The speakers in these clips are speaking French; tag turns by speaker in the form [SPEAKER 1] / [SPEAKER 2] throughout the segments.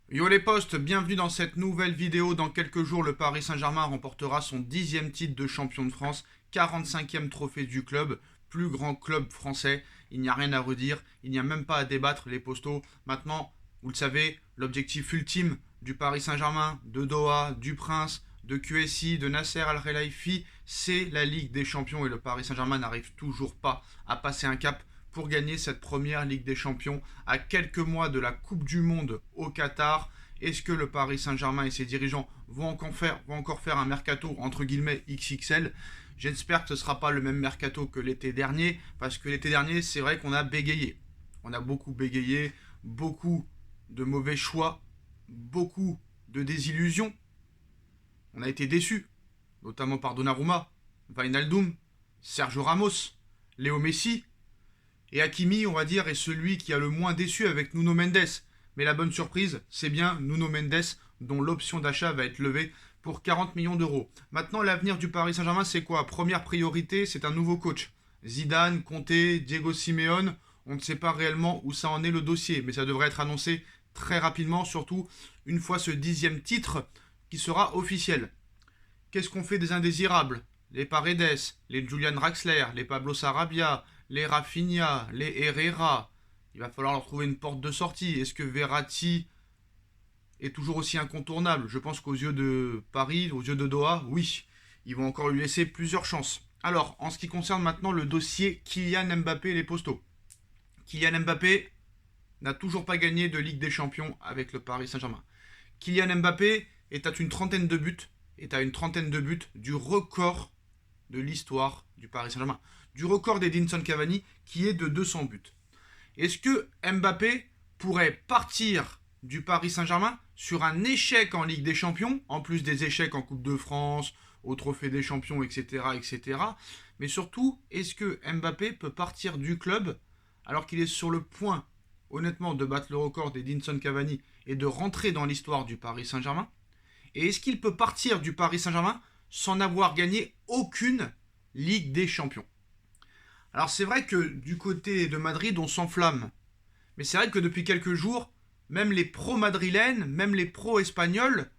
[SPEAKER 1] Yo les potes, bienvenue dans cette nouvelle vidéo. Dans quelques jours, le Paris Saint-Germain remportera son 10e titre de champion de France, 45e trophée du club, plus grand club français. Il n'y a rien à redire, il n'y a même pas à débattre les postos. Maintenant, vous le savez, l'objectif ultime du Paris Saint-Germain, de Doha, du Prince, de QSI, de Nasser Al-Khelaifi, c'est la Ligue des Champions et le Paris Saint-Germain n'arrive toujours pas à passer un cap pour gagner cette première Ligue des Champions à quelques mois de la Coupe du Monde au Qatar. Est-ce que le Paris Saint-Germain et ses dirigeants vont encore faire un mercato entre guillemets XXL? J'espère que ce ne sera pas le même mercato que l'été dernier, parce que l'été dernier, c'est vrai qu'on a bégayé. On a beaucoup bégayé, beaucoup de mauvais choix, beaucoup de désillusions. On a été déçus, notamment par Donnarumma, Wijnaldum, Sergio Ramos, Léo Messi. Et Hakimi, on va dire, est celui qui a le moins déçu avec Nuno Mendes. Mais la bonne surprise, c'est bien Nuno Mendes, dont l'option d'achat va être levée pour 40 millions d'euros. Maintenant, l'avenir du Paris Saint-Germain, c'est quoi? Première priorité, c'est un nouveau coach. Zidane, Conte, Diego Simeone, on ne sait pas réellement où ça en est le dossier, mais ça devrait être annoncé très rapidement, surtout une fois ce 10e titre qui sera officiel. Qu'est-ce qu'on fait des indésirables? Les Paredes, les Julian Draxler, les Pablo Sarabia, les Rafinha, les Herrera. Il va falloir leur trouver une porte de sortie. Est-ce que Verratti est toujours aussi incontournable? Je pense qu'aux yeux de Paris, aux yeux de Doha, oui. Ils vont encore lui laisser plusieurs chances. Alors, en ce qui concerne maintenant le dossier Kylian Mbappé et les postaux. Kylian Mbappé n'a toujours pas gagné de Ligue des Champions avec le Paris Saint-Germain. Kylian Mbappé est à une trentaine de buts, du record de l'histoire du Paris Saint-Germain, du record d'Edinson Cavani qui est de 200 buts. Est-ce que Mbappé pourrait partir du Paris Saint-Germain sur un échec en Ligue des Champions, en plus des échecs en Coupe de France, au Trophée des Champions, etc., etc. Mais surtout, est-ce que Mbappé peut partir du club alors qu'il est sur le point, honnêtement, de battre le record d'Edinson Cavani et de rentrer dans l'histoire du Paris Saint-Germain? Et est-ce qu'il peut partir du Paris Saint-Germain sans avoir gagné aucune Ligue des Champions? Alors c'est vrai que du côté de Madrid, on s'enflamme. Mais c'est vrai que depuis quelques jours, même les pro-madrilènes, même les pro-espagnols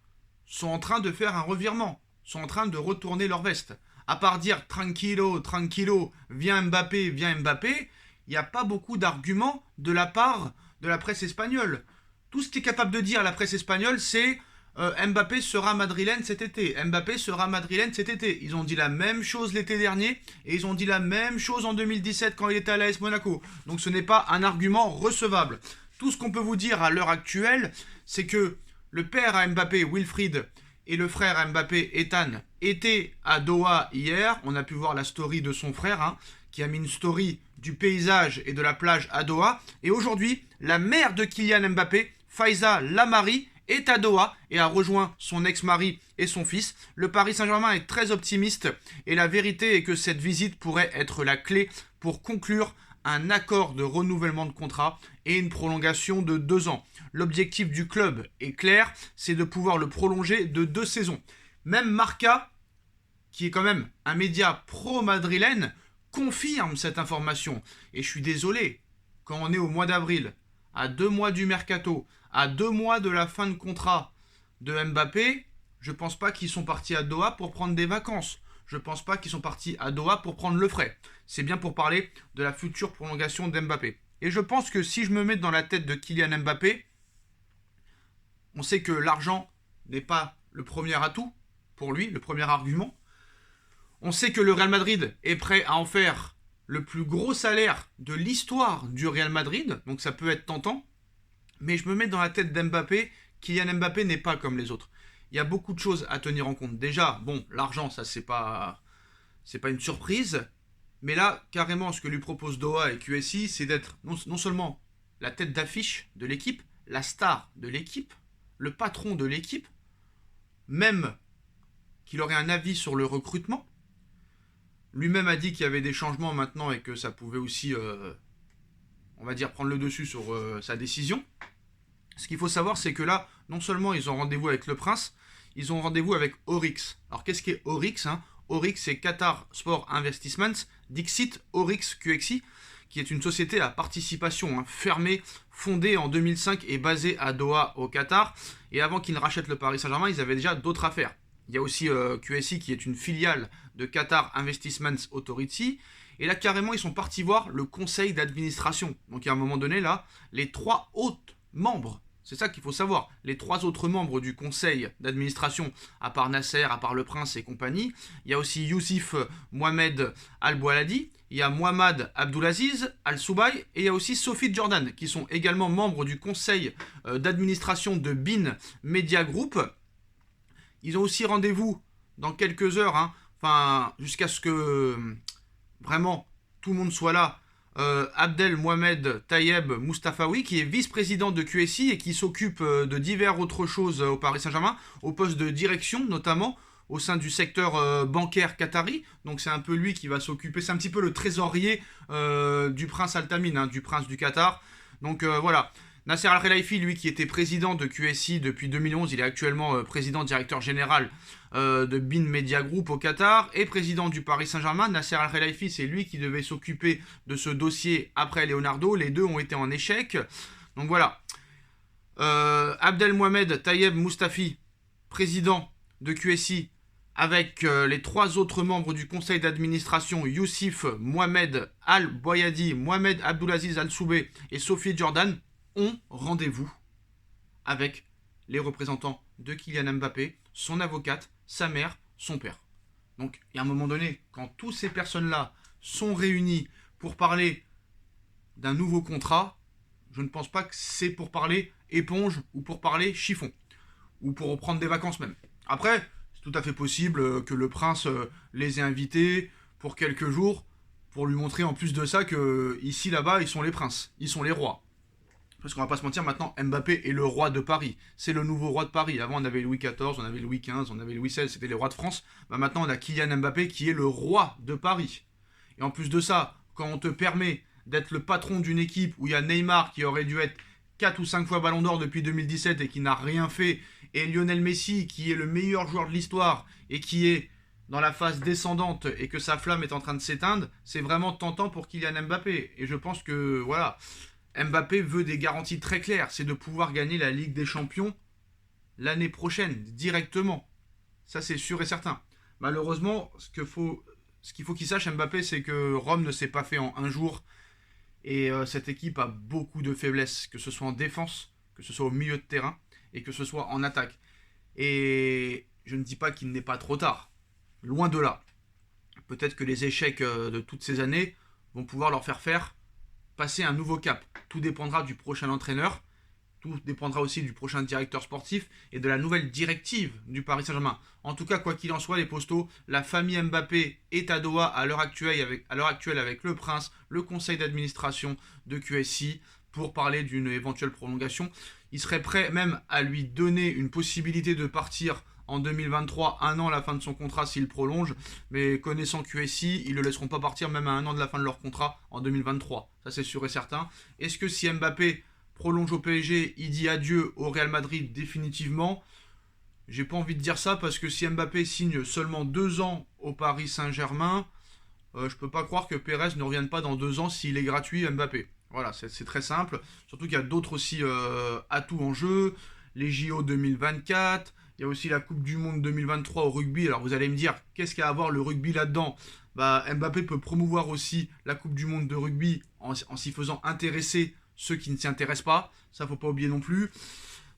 [SPEAKER 1] sont en train de faire un revirement, sont en train de retourner leur veste. À part dire tranquilo, tranquilo, viens Mbappé, il n'y a pas beaucoup d'arguments de la part de la presse espagnole. Tout ce qu'est capable de dire la presse espagnole, c'est Mbappé sera madrilène cet été. Mbappé sera madrilène cet été. Ils ont dit la même chose l'été dernier et ils ont dit la même chose en 2017 quand il était à l'AS Monaco. Donc ce n'est pas un argument recevable. Tout ce qu'on peut vous dire à l'heure actuelle, c'est que le père à Mbappé, Wilfried, et le frère à Mbappé, Ethan, étaient à Doha hier. On a pu voir la story de son frère, qui a mis une story du paysage et de la plage à Doha. Et aujourd'hui, la mère de Kylian Mbappé, Faiza Lamari, est à Doha et a rejoint son ex-mari et son fils. Le Paris Saint-Germain est très optimiste et la vérité est que cette visite pourrait être la clé pour conclure un accord de renouvellement de contrat et une prolongation de 2 ans. L'objectif du club est clair, c'est de pouvoir le prolonger de 2 saisons. Même Marca, qui est quand même un média pro-madrilène, confirme cette information. Et je suis désolé, quand on est au mois d'avril, à 2 mois du mercato, à 2 mois de la fin de contrat de Mbappé, je pense pas qu'ils sont partis à Doha pour prendre des vacances. Je pense pas qu'ils sont partis à Doha pour prendre le frais. C'est bien pour parler de la future prolongation d'Mbappé. Et je pense que si je me mets dans la tête de Kylian Mbappé, on sait que l'argent n'est pas le premier atout pour lui, le premier argument. On sait que le Real Madrid est prêt à en faire le plus gros salaire de l'histoire du Real Madrid, donc ça peut être tentant. Mais je me mets dans la tête d'Mbappé, Kylian Mbappé n'est pas comme les autres. Il y a beaucoup de choses à tenir en compte. Déjà, bon, l'argent, ça c'est pas une surprise. Mais là, carrément, ce que lui propose Doha et QSI, c'est d'être non seulement la tête d'affiche de l'équipe, la star de l'équipe, le patron de l'équipe, même qu'il aurait un avis sur le recrutement. Lui-même a dit qu'il y avait des changements maintenant et que ça pouvait aussi, on va dire, prendre le dessus sur sa décision. Ce qu'il faut savoir, c'est que là, non seulement ils ont rendez-vous avec le Prince, ils ont rendez-vous avec Oryx. Alors qu'est-ce qu'est Oryx? Oryx, c'est Qatar Sport Investments, Dixit, Oryx, QXI. qui est une société à participation fermée, fondée en 2005 et basée à Doha, au Qatar. Et avant qu'ils ne rachètent le Paris Saint-Germain, ils avaient déjà d'autres affaires. Il y a aussi QSI qui est une filiale de Qatar Investments Authority. Et là, carrément, ils sont partis voir le conseil d'administration. Donc, à un moment donné, là, les 3 autres membres, c'est ça qu'il faut savoir, les 3 autres membres du conseil d'administration, à part Nasser, à part le prince et compagnie, il y a aussi Youssef Mohamed Al-Boualadi, il y a Mohamed Abdulaziz Al-Soubaï, et il y a aussi Sophie Jordan, qui sont également membres du conseil d'administration de Bin Media Group. Ils ont aussi rendez-vous dans quelques heures, enfin, jusqu'à ce que vraiment tout le monde soit là. Abdel Mohamed Tayeb Mustafawi, qui est vice-président de QSI et qui s'occupe de diverses autres choses au Paris Saint-Germain, au poste de direction notamment, au sein du secteur bancaire qatari. Donc c'est un peu lui qui va s'occuper, c'est un petit peu le trésorier du prince Al-Tamim, du prince du Qatar. Donc voilà. Nasser Al-Khelaifi, lui qui était président de QSI depuis 2011, il est actuellement président directeur général de Bin Media Group au Qatar et président du Paris Saint-Germain. Nasser Al-Khelaifi, c'est lui qui devait s'occuper de ce dossier après Leonardo. Les deux ont été en échec. Donc voilà. Abdel Mohamed Tayeb Mustafi, président de QSI, avec les 3 autres membres du conseil d'administration, Youssef Mohamed Al-Boyadi, Mohamed Abdulaziz Al-Soubé et Sophie Jordan, ont rendez-vous avec les représentants de Kylian Mbappé, son avocate, sa mère, son père. Donc, il y a un moment donné, quand toutes ces personnes-là sont réunies pour parler d'un nouveau contrat, je ne pense pas que c'est pour parler éponge ou pour parler chiffon, ou pour reprendre des vacances même. Après, c'est tout à fait possible que le prince les ait invités pour quelques jours, pour lui montrer en plus de ça que ici, là-bas, ils sont les princes, ils sont les rois. Parce qu'on va pas se mentir, maintenant, Mbappé est le roi de Paris. C'est le nouveau roi de Paris. Avant, on avait Louis XIV, on avait Louis XV, on avait Louis XVI, c'était les rois de France. Bah, maintenant, on a Kylian Mbappé qui est le roi de Paris. Et en plus de ça, quand on te permet d'être le patron d'une équipe où il y a Neymar qui aurait dû être 4 ou 5 fois Ballon d'Or depuis 2017 et qui n'a rien fait, et Lionel Messi qui est le meilleur joueur de l'histoire et qui est dans la phase descendante et que sa flamme est en train de s'éteindre, c'est vraiment tentant pour Kylian Mbappé. Et je pense que, voilà, Mbappé veut des garanties très claires, c'est de pouvoir gagner la Ligue des Champions l'année prochaine, directement. Ça, c'est sûr et certain. Malheureusement, ce qu'il faut qu'il sache, Mbappé, c'est que Rome ne s'est pas fait en un jour. Et cette équipe a beaucoup de faiblesses, que ce soit en défense, que ce soit au milieu de terrain, et que ce soit en attaque. Et je ne dis pas qu'il n'est pas trop tard. Loin de là. Peut-être que les échecs de toutes ces années vont pouvoir leur faire passer un nouveau cap. Tout dépendra du prochain entraîneur, tout dépendra aussi du prochain directeur sportif et de la nouvelle directive du Paris Saint-Germain. En tout cas, quoi qu'il en soit, les postos, la famille Mbappé est à Doha à l'heure actuelle avec le prince, le conseil d'administration de QSI pour parler d'une éventuelle prolongation. Il serait prêt même à lui donner une possibilité de partir en 2023, un an à la fin de son contrat s'il prolonge, mais connaissant QSI, ils ne le laisseront pas partir même à un an de la fin de leur contrat en 2023, ça c'est sûr et certain. Est-ce que si Mbappé prolonge au PSG, il dit adieu au Real Madrid définitivement? J'ai pas envie de dire ça parce que si Mbappé signe seulement 2 ans au Paris Saint-Germain, je peux pas croire que Pérez ne revienne pas dans 2 ans s'il est gratuit Mbappé. Voilà, c'est très simple, surtout qu'il y a d'autres aussi atouts en jeu, les JO 2024, il y a aussi la Coupe du Monde 2023 au rugby. Alors vous allez me dire, qu'est-ce qu'il y a à voir le rugby là-dedans? Bah, Mbappé peut promouvoir aussi la Coupe du Monde de rugby en s'y faisant intéresser ceux qui ne s'y intéressent pas. Ça, faut pas oublier non plus.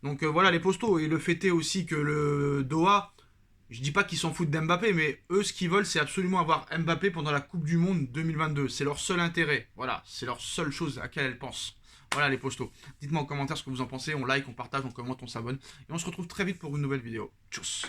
[SPEAKER 1] Donc voilà les postos. Et le fait est aussi que le Doha, je dis pas qu'ils s'en foutent d'Mbappé, mais eux, ce qu'ils veulent, c'est absolument avoir Mbappé pendant la Coupe du Monde 2022. C'est leur seul intérêt. Voilà, c'est leur seule chose à laquelle elles pensent. Voilà les postos. Dites-moi en commentaire ce que vous en pensez. On like, on partage, on commente, on s'abonne. Et on se retrouve très vite pour une nouvelle vidéo. Tchuss.